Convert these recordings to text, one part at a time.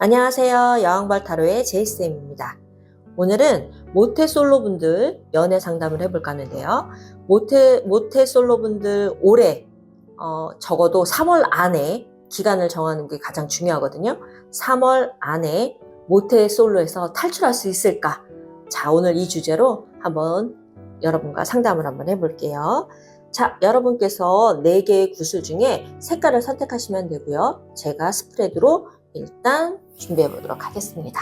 안녕하세요. 여왕벌 타로의 제이쌤입니다. 오늘은 모태솔로 분들 연애 상담을 해볼까 하는데요. 모태솔로 분들 올해 적어도 3월 안에 기간을 정하는 게 가장 중요하거든요. 3월 안에 모태솔로에서 탈출할 수 있을까? 자, 오늘 이 주제로 한번 여러분과 상담을 한번 해볼게요. 자, 여러분께서 4개의 구슬 중에 색깔을 선택하시면 되고요. 제가 스프레드로 일단 준비해 보도록 하겠습니다.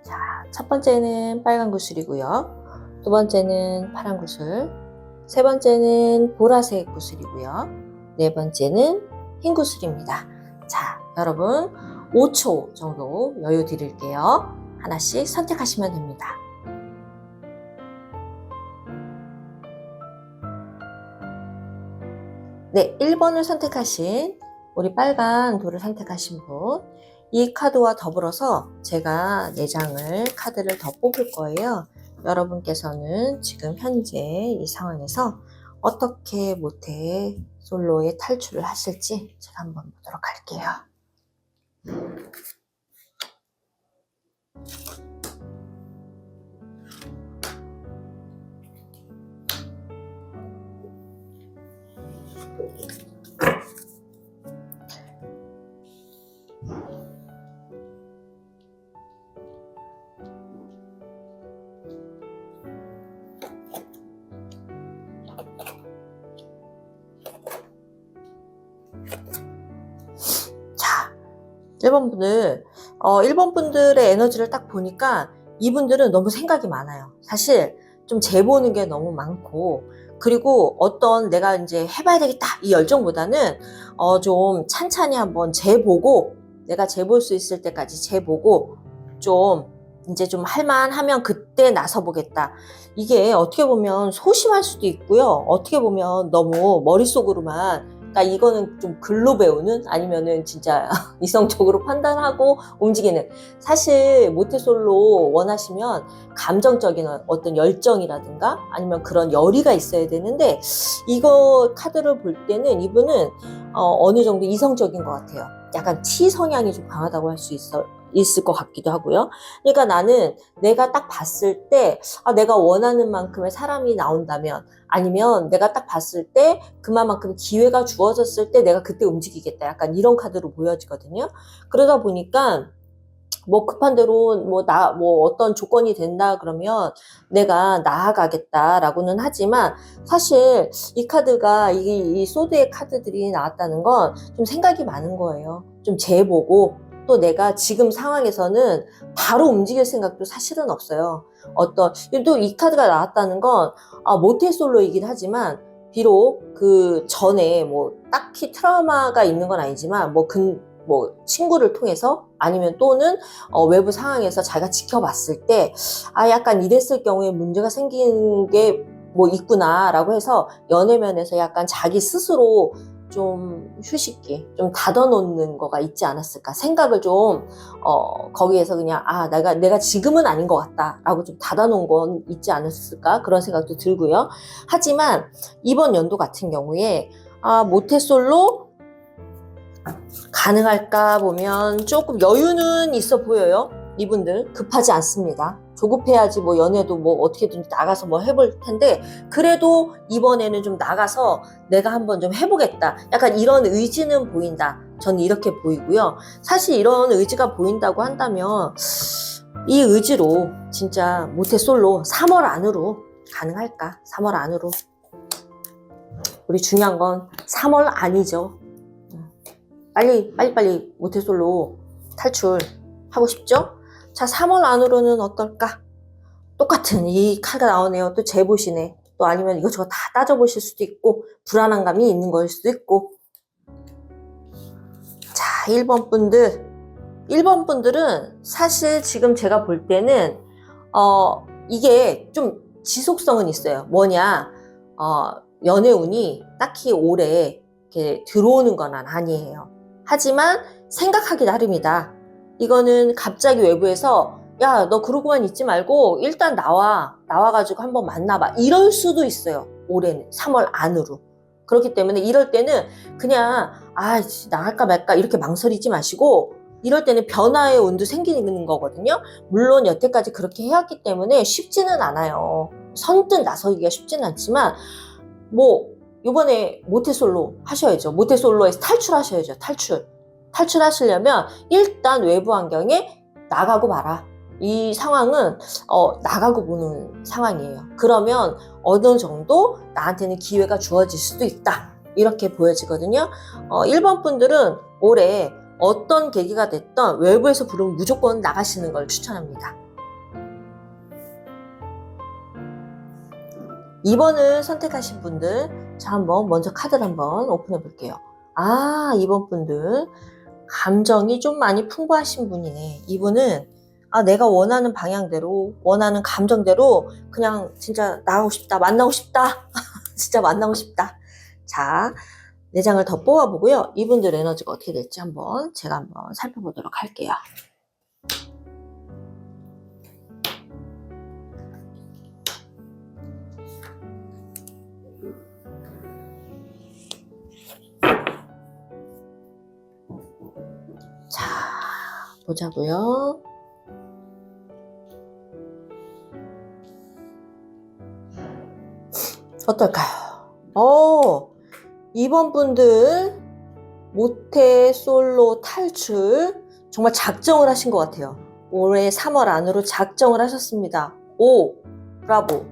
자, 첫 번째는 빨간 구슬이고요. 두 번째는 파란 구슬, 세 번째는 보라색 구슬이고요. 네 번째는 흰 구슬입니다. 자, 여러분 5초 정도 여유 드릴게요. 하나씩 선택하시면 됩니다. 네, 1번을 선택하신 우리 빨간 돌을 선택하신 분, 이 카드와 더불어서 제가 4장을 카드를 더 뽑을 거예요. 여러분께서는 지금 현재 이 상황에서 어떻게 모태솔로에 탈출을 하실지 제가 한번 보도록 할게요. 자, 1번 분들, 1번 분들의 에너지를 딱 보니까 이분들은 너무 생각이 많아요. 사실 좀 재보는 게 너무 많고, 그리고 어떤 내가 이제 해봐야 되겠다 이 열정보다는 좀 찬찬히 한번 재보고, 내가 재볼 수 있을 때까지 재보고 좀 이제 좀 할만하면 그때 나서보겠다. 이게 어떻게 보면 소심할 수도 있고요. 어떻게 보면 너무 머릿속으로만, 그러니까 이거는 좀 글로 배우는, 아니면은 진짜 이성적으로 판단하고 움직이는. 사실 모태솔로 원하시면 감정적인 어떤 열정이라든가 아니면 그런 열의가 있어야 되는데, 이거 카드를 볼 때는 이분은 어느 정도 이성적인 것 같아요. 약간 T 성향이 좀 강하다고 할 수 있을 것 같기도 하고요. 그러니까 나는 내가 딱 봤을 때 내가 원하는 만큼의 사람이 나온다면, 아니면 내가 딱 봤을 때 그만큼 기회가 주어졌을 때 내가 그때 움직이겠다, 약간 이런 카드로 보여지거든요. 그러다 보니까 뭐 급한 대로 뭐 어떤 조건이 된다 그러면 내가 나아가겠다라고는 하지만, 사실 이 카드가 이 소드의 카드들이 나왔다는 건 좀 생각이 많은 거예요. 좀 재보고, 또 내가 지금 상황에서는 바로 움직일 생각도 사실은 없어요. 또 이 카드가 나왔다는 건 모태솔로이긴 하지만, 비록 그 전에 뭐 딱히 트라우마가 있는 건 아니지만 뭐 친구를 통해서 아니면 또는 외부 상황에서 자기가 지켜봤을 때 약간 이랬을 경우에 문제가 생기는 게 뭐 있구나라고 해서 연애면에서 약간 자기 스스로 좀 휴식기, 좀 닫아놓는 거가 있지 않았을까. 생각을 좀 거기에서 그냥 내가 지금은 아닌 것 같다라고 좀 닫아놓은 건 있지 않았을까, 그런 생각도 들고요. 하지만 이번 연도 같은 경우에 모태솔로 가능할까 보면 조금 여유는 있어 보여요. 이분들 급하지 않습니다. 조급해야지 뭐 연애도 뭐 어떻게든 나가서 뭐 해볼 텐데, 그래도 이번에는 좀 나가서 내가 한번 좀 해보겠다, 약간 이런 의지는 보인다. 저는 이렇게 보이고요. 사실 이런 의지가 보인다고 한다면 이 의지로 진짜 모태솔로 3월 안으로 가능할까? 3월 안으로. 우리 중요한 건 3월 안이죠. 빨리 모태솔로 탈출하고 싶죠? 자, 3월 안으로는 어떨까? 똑같은 이 카드가 나오네요. 또 재보시네. 또 아니면 이것저것 다 따져보실 수도 있고, 불안한 감이 있는 걸 수도 있고. 자, 1번 분들은 사실 지금 제가 볼 때는 이게 좀 지속성은 있어요. 뭐냐, 연애운이 딱히 올해 이렇게 들어오는 건 아니에요. 하지만 생각하기 나름이다. 이거는 갑자기 외부에서 야, 너 그러고만 있지 말고 일단 나와가지고 한번 만나봐. 이럴 수도 있어요. 올해는 3월 안으로. 그렇기 때문에 이럴 때는 그냥 나갈까 말까 이렇게 망설이지 마시고 이럴 때는 변화의 운도 생기는 거거든요. 물론 여태까지 그렇게 해왔기 때문에 쉽지는 않아요. 선뜻 나서기가 쉽지는 않지만 이번에 모태솔로 하셔야죠. 모태솔로에서 탈출하셔야죠. 탈출하시려면 일단 외부 환경에 나가고 봐라. 이 상황은 나가고 보는 상황이에요. 그러면 어느 정도 나한테는 기회가 주어질 수도 있다. 이렇게 보여지거든요. 1번 분들은 올해 어떤 계기가 됐던 외부에서 부르면 무조건 나가시는 걸 추천합니다. 2번을 선택하신 분들, 자, 한번 먼저 카드를 한번 오픈해 볼게요. 2번 분들 감정이 좀 많이 풍부하신 분이네. 이분은 내가 원하는 방향대로, 원하는 감정대로 그냥 진짜 나가고 싶다, 만나고 싶다. 진짜 만나고 싶다. 자, 4장을 더 뽑아보고요. 이분들 에너지가 어떻게 될지 제가 한번 살펴보도록 할게요. 자, 보자고요. 어떨까요? 2번 분들 모태 솔로 탈출 정말 작정을 하신 것 같아요. 올해 3월 안으로 작정을 하셨습니다. 브라보.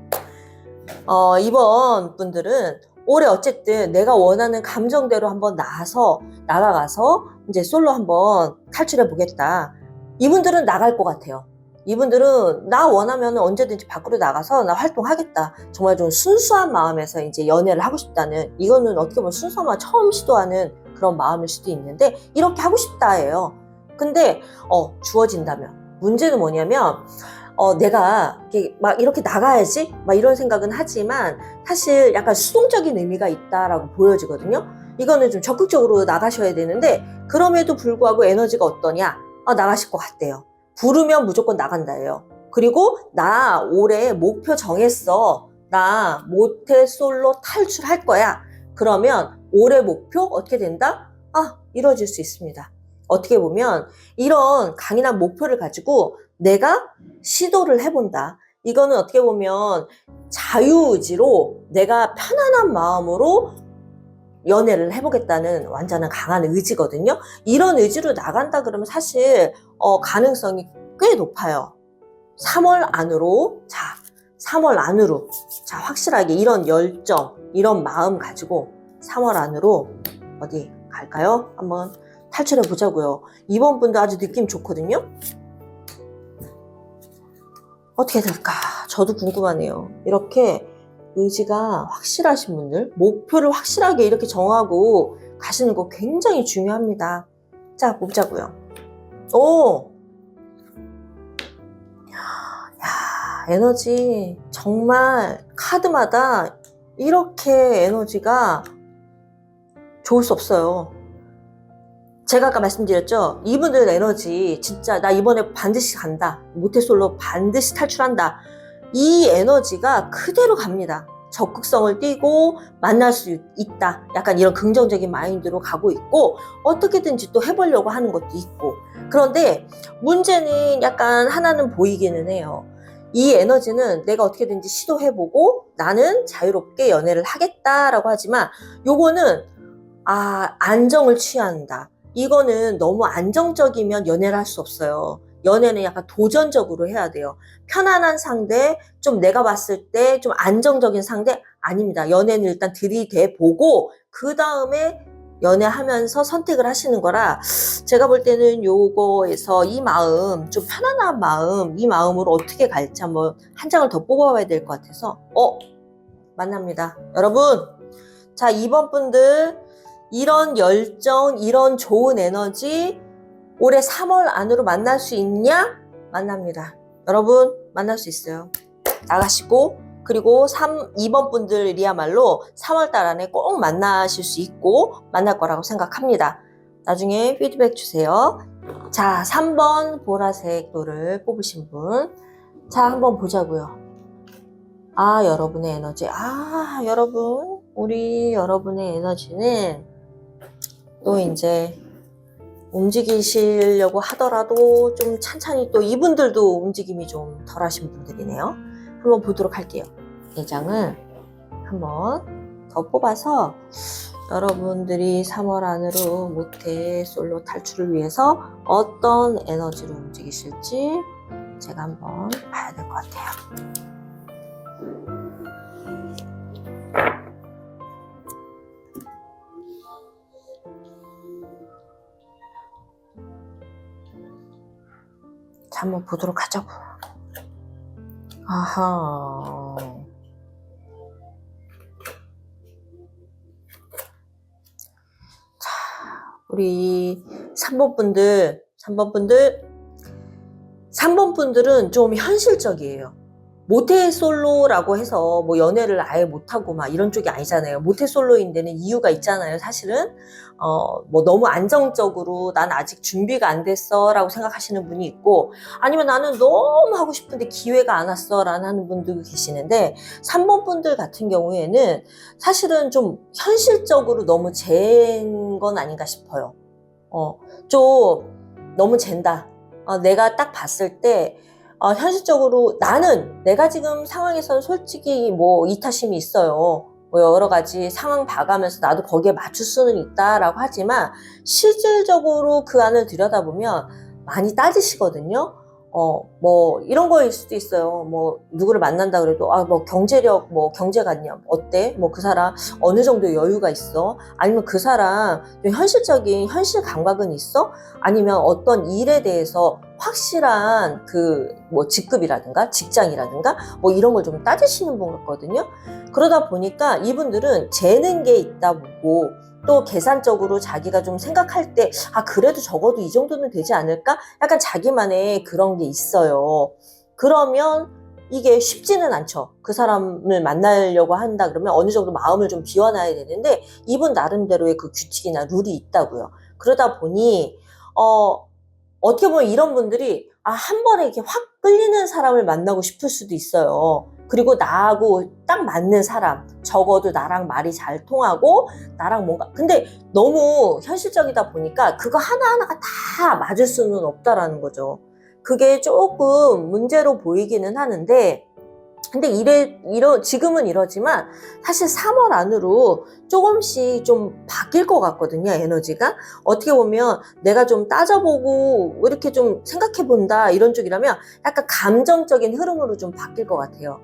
2번 분들은 올해 어쨌든 내가 원하는 감정대로 한번 나가가서 이제 솔로 한번 탈출해 보겠다. 이분들은 나갈 것 같아요. 이분들은 나 원하면 언제든지 밖으로 나가서 나 활동하겠다. 정말 좀 순수한 마음에서 이제 연애를 하고 싶다는, 이거는 어떻게 보면 순수한 마음 처음 시도하는 그런 마음일 수도 있는데 이렇게 하고 싶다예요. 근데 주어진다면 문제는 뭐냐면 내가 이렇게 나가야지 이런 생각은 하지만 사실 약간 수동적인 의미가 있다라고 보여지거든요. 이거는 좀 적극적으로 나가셔야 되는데 그럼에도 불구하고 에너지가 어떠냐? 나가실 것 같대요. 부르면 무조건 나간다예요. 그리고 나 올해 목표 정했어. 나 모태솔로 탈출할 거야. 그러면 올해 목표 어떻게 된다? 이루어질 수 있습니다. 어떻게 보면 이런 강인한 목표를 가지고 내가 시도를 해본다. 이거는 어떻게 보면 자유의지로 내가 편안한 마음으로 연애를 해보겠다는 완전한 강한 의지거든요. 이런 의지로 나간다 그러면 사실 가능성이 꽤 높아요. 3월 안으로, 3월 안으로, 확실하게 이런 열정, 이런 마음 가지고 3월 안으로 어디 갈까요? 한번 탈출해 보자고요. 2번 분도 아주 느낌 좋거든요. 어떻게 될까? 저도 궁금하네요. 이렇게 의지가 확실하신 분들, 목표를 확실하게 이렇게 정하고 가시는 거 굉장히 중요합니다. 자, 보자고요. 에너지 정말 카드마다 이렇게 에너지가 좋을 수 없어요. 제가 아까 말씀드렸죠? 이분들 에너지 진짜 나 이번에 반드시 간다. 모태솔로 반드시 탈출한다. 이 에너지가 그대로 갑니다. 적극성을 띠고 만날 수 있다. 약간 이런 긍정적인 마인드로 가고 있고 어떻게든지 또 해보려고 하는 것도 있고. 그런데 문제는 약간 하나는 보이기는 해요. 이 에너지는 내가 어떻게든지 시도해보고 나는 자유롭게 연애를 하겠다라고 하지만 요거는 안정을 취한다. 이거는 너무 안정적이면 연애를 할 수 없어요. 연애는 약간 도전적으로 해야 돼요. 편안한 상대, 좀 내가 봤을 때 좀 안정적인 상대 아닙니다. 연애는 일단 들이대보고 그 다음에 연애하면서 선택을 하시는 거라 제가 볼 때는 요거에서 이 마음, 좀 편안한 마음, 이 마음으로 어떻게 갈지 한번 한 장을 더 뽑아봐야 될 것 같아서 만납니다. 여러분, 자, 2번 분들 이런 열정, 이런 좋은 에너지 올해 3월 안으로 만날 수 있냐? 만납니다. 여러분, 만날 수 있어요. 나가시고 그리고 2번 분들이야말로 3월달 안에 꼭 만나실 수 있고 만날 거라고 생각합니다. 나중에 피드백 주세요. 자, 3번 보라색 돌을 뽑으신 분. 자, 한번 보자고요. 아, 여러분의 에너지. 아, 여러분. 우리 여러분의 에너지는 또 이제 움직이시려고 하더라도 좀 찬찬히 또 이분들도 움직임이 좀 덜 하신 분들이네요. 한번 보도록 할게요. 4장을 한번 더 뽑아서 여러분들이 3월 안으로 모태 솔로 탈출을 위해서 어떤 에너지로 움직이실지 제가 한번 봐야 될 것 같아요. 자, 한번 보도록 하자고. 아하. 자, 우리 3번 분들은 좀 현실적이에요. 모태솔로라고 해서 뭐 연애를 아예 못하고 막 이런 쪽이 아니잖아요. 모태솔로인 데는 이유가 있잖아요, 사실은. 뭐 너무 안정적으로 난 아직 준비가 안 됐어 라고 생각하시는 분이 있고, 아니면 나는 너무 하고 싶은데 기회가 안 왔어 라는 하는 분들도 계시는데, 3번 분들 같은 경우에는 사실은 좀 현실적으로 너무 잰 건 아닌가 싶어요. 좀 너무 잰다. 내가 딱 봤을 때 현실적으로 나는 내가 지금 상황에서는 솔직히 뭐 이타심이 있어요. 뭐 여러 가지 상황 봐가면서 나도 거기에 맞출 수는 있다라고 하지만 실질적으로 그 안을 들여다보면 많이 따지시거든요. 뭐 이런 거일 수도 있어요. 뭐 누구를 만난다 그래도 뭐 경제력 뭐 경제 같냐 어때? 뭐 그 사람 어느 정도 여유가 있어? 아니면 그 사람 좀 현실적인 현실 감각은 있어? 아니면 어떤 일에 대해서 확실한 그 뭐 직급이라든가 직장이라든가 뭐 이런 걸 좀 따지시는 분 같거든요. 그러다 보니까 이분들은 재는 게 있다 보고 또 계산적으로 자기가 좀 생각할 때 그래도 적어도 이 정도는 되지 않을까? 약간 자기만의 그런 게 있어요. 그러면 이게 쉽지는 않죠. 그 사람을 만나려고 한다 그러면 어느 정도 마음을 좀 비워놔야 되는데 이분 나름대로의 그 규칙이나 룰이 있다고요. 그러다 보니 어떻게 보면 이런 분들이 한 번에 이렇게 확 끌리는 사람을 만나고 싶을 수도 있어요. 그리고 나하고 딱 맞는 사람, 적어도 나랑 말이 잘 통하고 나랑 뭔가, 근데 너무 현실적이다 보니까 그거 하나하나가 다 맞을 수는 없다라는 거죠. 그게 조금 문제로 보이기는 하는데, 근데 지금은 이러지만 사실 3월 안으로 조금씩 좀 바뀔 것 같거든요, 에너지가. 어떻게 보면 내가 좀 따져보고 이렇게 좀 생각해본다 이런 쪽이라면 약간 감정적인 흐름으로 좀 바뀔 것 같아요.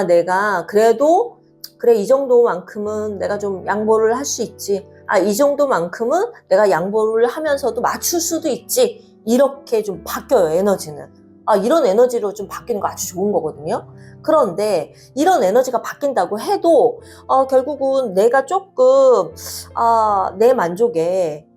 내가 그래도 그래 이 정도만큼은 내가 좀 양보를 할 수 있지. 이 정도만큼은 내가 양보를 하면서도 맞출 수도 있지. 이렇게 좀 바뀌어요, 에너지는. 이런 에너지로 좀 바뀌는 거 아주 좋은 거거든요. 그런데 이런 에너지가 바뀐다고 해도 결국은 내가 조금 내 만족에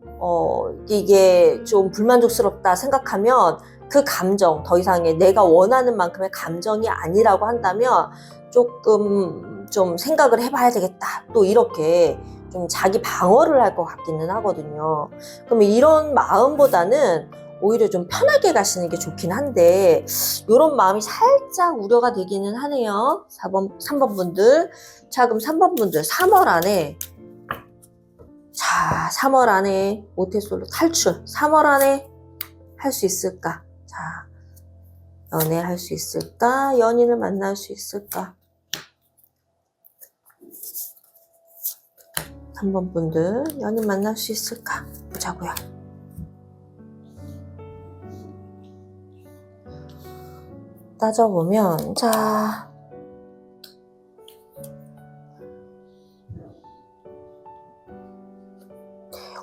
이게 좀 불만족스럽다 생각하면 그 감정, 더 이상의 내가 원하는 만큼의 감정이 아니라고 한다면 조금 좀 생각을 해봐야 되겠다. 또 이렇게 좀 자기 방어를 할 것 같기는 하거든요. 그러면 이런 마음보다는 오히려 좀 편하게 가시는 게 좋긴 한데 이런 마음이 살짝 우려가 되기는 하네요. 3번 분들. 자, 그럼 3번 분들 3월 안에 3월 안에 모태솔로 탈출 3월 안에 할 수 있을까? 자, 연애할 수 있을까? 연인을 만날 수 있을까? 3번 분들 연인 만날 수 있을까? 보자고요. 따져보면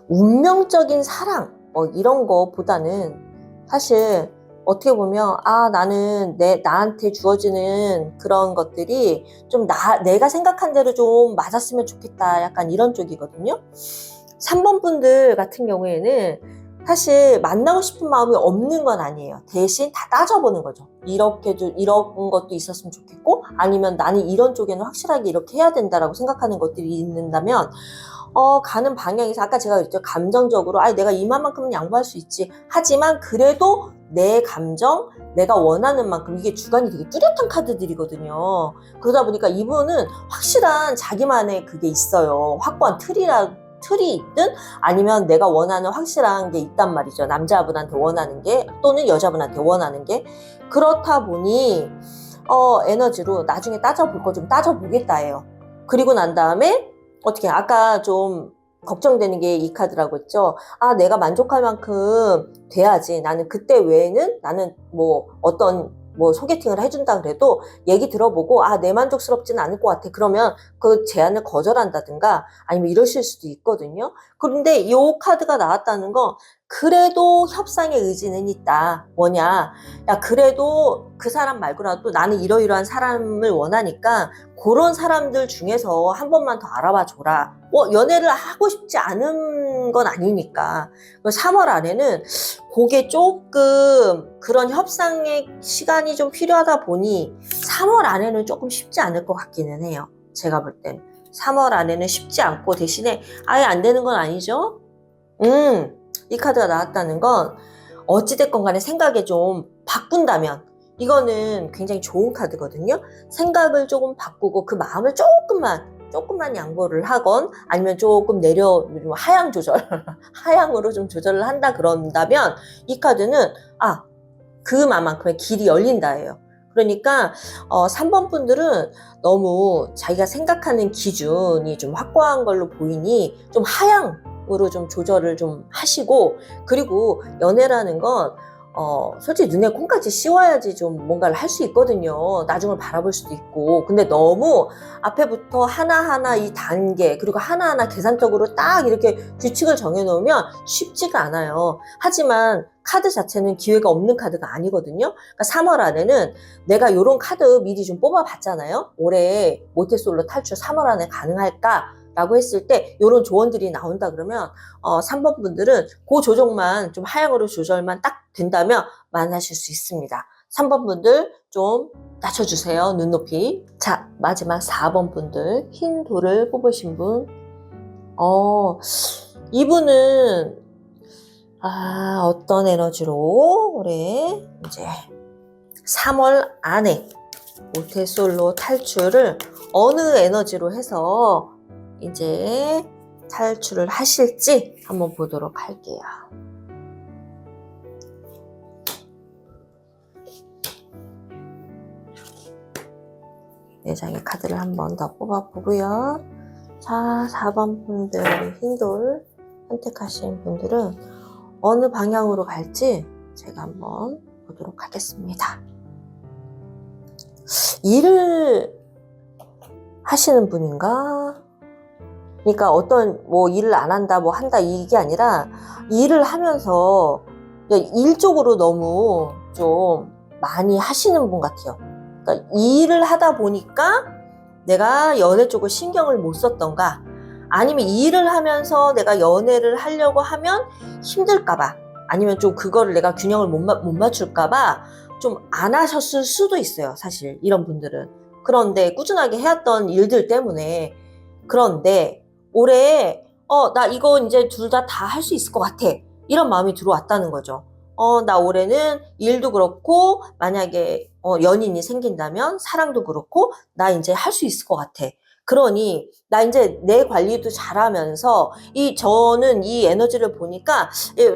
운명적인 사랑 이런 거보다는 사실 어떻게 보면 나는 나한테 주어지는 그런 것들이 좀 내가 생각한 대로 좀 맞았으면 좋겠다 약간 이런 쪽이거든요. 3번 분들 같은 경우에는 사실 만나고 싶은 마음이 없는 건 아니에요. 대신 다 따져보는 거죠. 이렇게도 이런 것도 있었으면 좋겠고, 아니면 나는 이런 쪽에는 확실하게 이렇게 해야 된다라고 생각하는 것들이 있는다면 가는 방향에서 아까 제가 그랬죠. 감정적으로 내가 이만큼은 양보할 수 있지. 하지만 그래도 내 감정, 내가 원하는 만큼, 이게 주관이 되게 뚜렷한 카드들이거든요. 그러다 보니까 이분은 확실한 자기만의 그게 있어요. 확고한 틀이 있든 아니면 내가 원하는 확실한 게 있단 말이죠. 남자분한테 원하는 게 또는 여자분한테 원하는 게. 그렇다 보니 에너지로 나중에 따져볼 거 좀 따져보겠다예요. 그리고 난 다음에 어떻게 아까 좀 걱정되는 게 이 카드라고 했죠. 내가 만족할 만큼 돼야지. 나는 그때 외에는 나는 어떤 소개팅을 해준다 그래도 얘기 들어보고 내 만족스럽지는 않을 것 같아. 그러면 그 제안을 거절한다든가 아니면 이러실 수도 있거든요. 그런데 이 카드가 나왔다는 건 그래도 협상의 의지는 있다. 뭐냐? 그래도 그 사람 말고라도 나는 이러이러한 사람을 원하니까 그런 사람들 중에서 한 번만 더 알아봐 줘라. 연애를 하고 싶지 않은 건 아니니까. 3월 안에는 그게 조금 그런 협상의 시간이 좀 필요하다 보니 3월 안에는 조금 쉽지 않을 것 같기는 해요. 제가 볼 땐. 3월 안에는 쉽지 않고 대신에 아예 안 되는 건 아니죠? 이 카드가 나왔다는 건 어찌됐건 간에 생각에 좀 바꾼다면 이거는 굉장히 좋은 카드거든요. 생각을 조금 바꾸고 그 마음을 조금만 양보를 하건 아니면 조금 하향 조절 하향으로 좀 조절을 한다 그런다면 이 카드는 그만큼의 길이 열린다예요. 그러니까 3번 분들은 너무 자기가 생각하는 기준이 좀 확고한 걸로 보이니 좀 하향으로 좀 조절을 좀 하시고, 그리고 연애라는 건 솔직히 눈에 콩까지 씌워야지 좀 뭔가를 할 수 있거든요. 나중을 바라볼 수도 있고. 근데 너무 앞에부터 하나하나 이 단계, 그리고 하나하나 계산적으로 딱 이렇게 규칙을 정해놓으면 쉽지가 않아요. 하지만 카드 자체는 기회가 없는 카드가 아니거든요. 그러니까 3월 안에는 내가 이런 카드 미리 좀 뽑아봤잖아요. 올해 모태솔로 탈출 3월 안에 가능할까? 라고 했을 때 이런 조언들이 나온다 그러면 3번 분들은 그 조정만 좀 하향으로 조절만 딱 된다면 만나실 수 있습니다. 3번 분들 좀 낮춰주세요. 눈높이. 자, 마지막 4번 분들 흰 돌을 뽑으신 분. 이분은 어떤 에너지로 올해 이제 3월 안에 모태솔로 탈출을 어느 에너지로 해서 이제 탈출을 하실지 한번 보도록 할게요. 네 장의 카드를 한 번 더 뽑아보고요. 자, 4번 분들 흰돌 선택하신 분들은 어느 방향으로 갈지 제가 한번 보도록 하겠습니다. 일을 하시는 분인가? 그러니까 어떤 일을 안 한다, 한다 이게 아니라 일을 하면서 일 쪽으로 너무 좀 많이 하시는 분 같아요. 그러니까 일을 하다 보니까 내가 연애 쪽을 신경을 못 썼던가, 아니면 일을 하면서 내가 연애를 하려고 하면 힘들까봐, 아니면 좀 그거를 내가 균형을 못 맞출까봐 좀 안 하셨을 수도 있어요. 사실 이런 분들은. 그런데 꾸준하게 해왔던 일들 때문에. 그런데 올해 나 이거 이제 둘 다 할 수 있을 것 같아, 이런 마음이 들어왔다는 거죠. 나 올해는 일도 그렇고 만약에 연인이 생긴다면 사랑도 그렇고 나 이제 할 수 있을 것 같아. 그러니 나 이제 내 관리도 잘하면서 저는 이 에너지를 보니까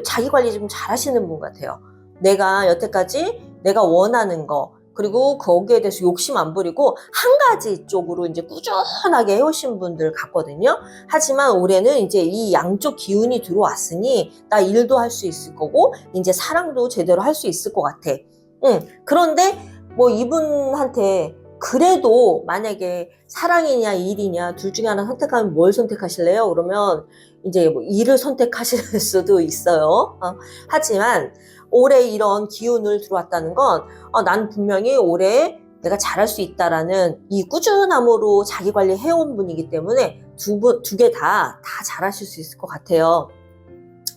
자기 관리 좀 잘하시는 분 같아요. 내가 여태까지 내가 원하는 거, 그리고 거기에 대해서 욕심 안 부리고 한 가지 쪽으로 이제 꾸준하게 해오신 분들 같거든요. 하지만 올해는 이제 이 양쪽 기운이 들어왔으니 나 일도 할 수 있을 거고 이제 사랑도 제대로 할 수 있을 것 같아. 그런데 이분한테 그래도 만약에 사랑이냐 일이냐 둘 중에 하나 선택하면 뭘 선택하실래요? 그러면 이제 일을 선택하실 수도 있어요. 하지만 올해 이런 기운을 들어왔다는 건 나는 분명히 올해 내가 잘할 수 있다라는 이 꾸준함으로 자기 관리 해온 분이기 때문에 두 개 다 잘하실 수 있을 것 같아요.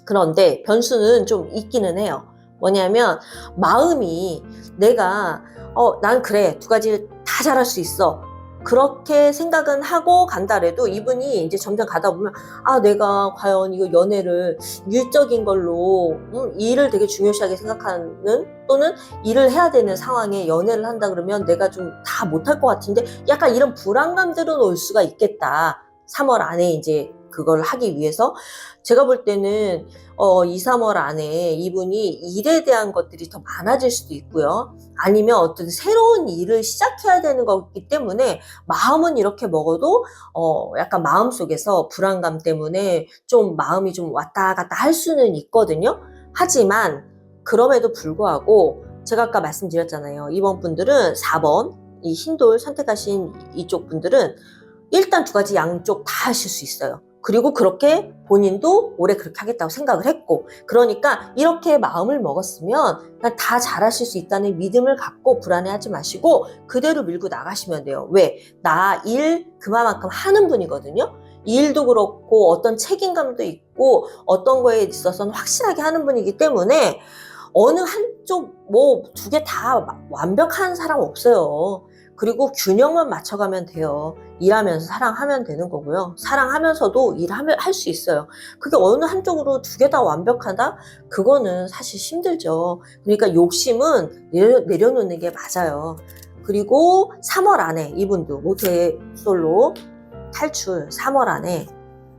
그런데 변수는 좀 있기는 해요. 뭐냐면 마음이 내가 난 그래 두 가지를 다 잘할 수 있어. 그렇게 생각은 하고 간다래도 이분이 이제 점점 가다 보면 내가 과연 이거 연애를 일적인 걸로 일을 되게 중요시하게 생각하는 또는 일을 해야 되는 상황에 연애를 한다 그러면 내가 좀 다 못할 것 같은데 약간 이런 불안감들은 올 수가 있겠다. 3월 안에 이제 그걸 하기 위해서 제가 볼 때는 2, 3월 안에 이분이 일에 대한 것들이 더 많아질 수도 있고요. 아니면 어떤 새로운 일을 시작해야 되는 거기 때문에 마음은 이렇게 먹어도 약간 마음속에서 불안감 때문에 좀 마음이 좀 왔다 갔다 할 수는 있거든요. 하지만 그럼에도 불구하고 제가 아까 말씀드렸잖아요. 이번 분들은 4번 이 흰돌 선택하신 이쪽 분들은 일단 두 가지 양쪽 다 하실 수 있어요. 그리고 그렇게 본인도 올해 그렇게 하겠다고 생각을 했고, 그러니까 이렇게 마음을 먹었으면 다 잘하실 수 있다는 믿음을 갖고 불안해하지 마시고 그대로 밀고 나가시면 돼요. 왜? 나 일 그만큼 하는 분이거든요. 일도 그렇고 어떤 책임감도 있고 어떤 거에 있어서는 확실하게 하는 분이기 때문에 어느 한쪽 뭐 두 개 다 완벽한 사람 없어요. 그리고 균형만 맞춰가면 돼요. 일하면서 사랑하면 되는 거고요. 사랑하면서도 할 수 있어요. 그게 어느 한쪽으로 두 개 다 완벽하다? 그거는 사실 힘들죠. 그러니까 욕심은 내려놓는 게 맞아요. 그리고 3월 안에 이분도 모태솔로 탈출 3월 안에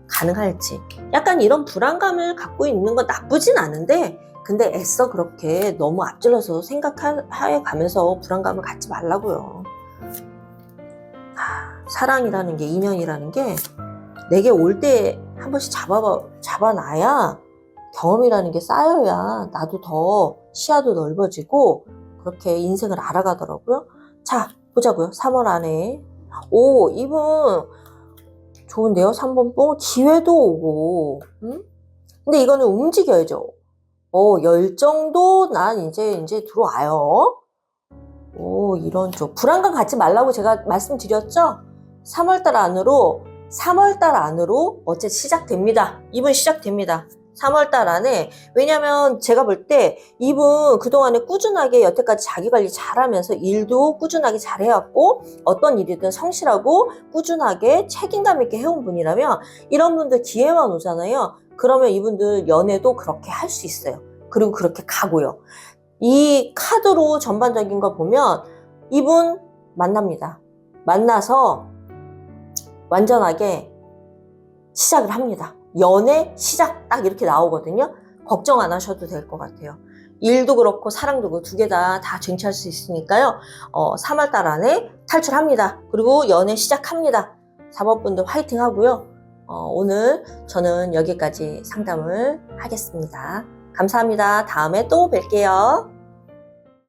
가능할지 약간 이런 불안감을 갖고 있는 건 나쁘진 않은데 근데 애써 그렇게 너무 앞질러서 생각해 가면서 불안감을 갖지 말라고요. 사랑이라는 게, 인연이라는 게 내게 올 때 한 번씩 잡아놔야 경험이라는 게 쌓여야 나도 더 시야도 넓어지고 그렇게 인생을 알아가더라고요. 자, 보자고요. 3월 안에. 오, 이분 좋은데요? 3번 뽕 기회도 오고. 근데 이거는 움직여야죠. 열정도 난 이제 들어와요. 오, 이런 쪽. 불안감 갖지 말라고 제가 말씀드렸죠? 3월달 안으로 어째 시작됩니다. 이분 시작됩니다. 3월달 안에. 왜냐면 제가 볼 때 이분 그동안에 꾸준하게 여태까지 자기관리 잘하면서 일도 꾸준하게 잘해왔고 어떤 일이든 성실하고 꾸준하게 책임감 있게 해온 분이라면 이런 분들 기회만 오잖아요. 그러면 이분들 연애도 그렇게 할 수 있어요. 그리고 그렇게 가고요. 이 카드로 전반적인 거 보면 이분 만납니다. 만나서 완전하게 시작을 합니다. 연애 시작 딱 이렇게 나오거든요. 걱정 안 하셔도 될 것 같아요. 일도 그렇고 사랑도 그렇고 두 개 다 쟁취할 수 있으니까요. 3월달 안에 탈출합니다. 그리고 연애 시작합니다. 4번 분들 화이팅 하고요. 오늘 저는 여기까지 상담을 하겠습니다. 감사합니다. 다음에 또 뵐게요.